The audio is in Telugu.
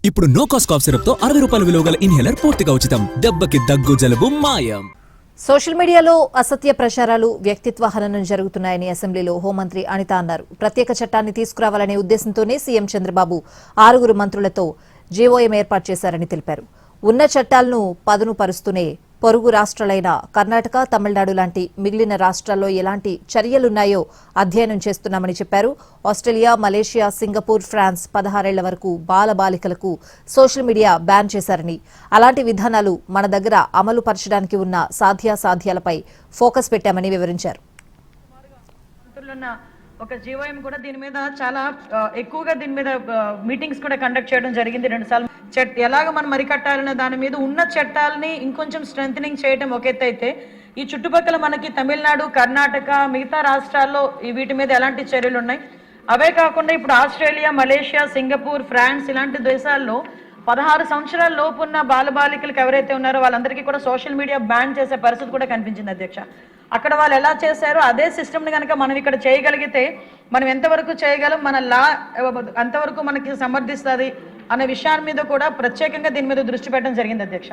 ఇప్పుడు నో కాస్ట్ కాఫ్ సిరప్ తో 60 రూపాయల విలువ గల ఇన్హేలర్ పూర్తిగా ఉచితం. దెబ్బకి దగ్గు జలుబు మాయం. సోషల్ మీడియాలో అసత్య ప్రచారాలు, వ్యక్తిత్వ హననం జరుగుతున్నాయని అసెంబ్లీలో హోంమంత్రి అనిత అన్నారు. ప్రత్యేక చట్టాన్ని తీసుకురావాలనే ఉద్దేశంతోనే సీఎం చంద్రబాబు 6 మంత్రులతో జేఓఎం ఏర్పాటు చేశారని తెలిపారు. ఉన్న చట్టాలను పదును పరుస్తూనే పొరుగు రాష్ట్రాలైన కర్ణాటక, తమిళనాడు లాంటి మిగిలిన రాష్ట్రాల్లో ఎలాంటి చర్యలున్నాయో అధ్యయనం చేస్తున్నామని చెప్పారు. ఆస్ట్రేలియా, మలేషియా, సింగపూర్, ఫ్రాన్స్ 16 ఏళ్ల వరకు బాలికలకు సోషల్ మీడియా బ్యాన్ చేశారని, అలాంటి విధానాలు మన దగ్గర అమలు పరచడానికి ఉన్న సాధ్యాసాధ్యాలపై ఫోకస్ పెట్టామని వివరించారు. ఒక జీవోఎం కూడా దీని మీద చాలా ఎక్కువగా దీని మీద మీటింగ్స్ కూడా కండక్ట్ చేయడం జరిగింది 2 సార్లు. ఎలాగ మనం మరికట్టాలనే దాని మీద ఉన్న చట్టాలని ఇంకొంచెం స్ట్రెంథనింగ్ చేయడం ఒక ఎత్తు అయితే, ఈ చుట్టుపక్కల మనకి తమిళనాడు, కర్ణాటక, మిగతా రాష్ట్రాల్లో వీటి మీద ఎలాంటి చర్యలు ఉన్నాయి, అవే కాకుండా ఇప్పుడు ఆస్ట్రేలియా, మలేషియా, సింగపూర్, ఫ్రాన్స్ ఇలాంటి దేశాల్లో 16 సంవత్సరాల లోపు ఉన్న బాలికలకు ఎవరైతే ఉన్నారో వాళ్ళందరికీ కూడా సోషల్ మీడియా బ్యాన్ చేసే పరిస్థితి కూడా కనిపించింది అధ్యక్ష. అక్కడ వాళ్ళు ఎలా చేశారో అదే సిస్టమ్ని కనుక మనం ఇక్కడ చేయగలిగితే మనం ఎంతవరకు చేయగలం, మన లా ఎంతవరకు మనకి సమర్థిస్తుంది అనే విషయాన్ని మీద కూడా ప్రత్యేకంగా దీని మీద దృష్టి పెట్టడం జరిగింది అధ్యక్ష.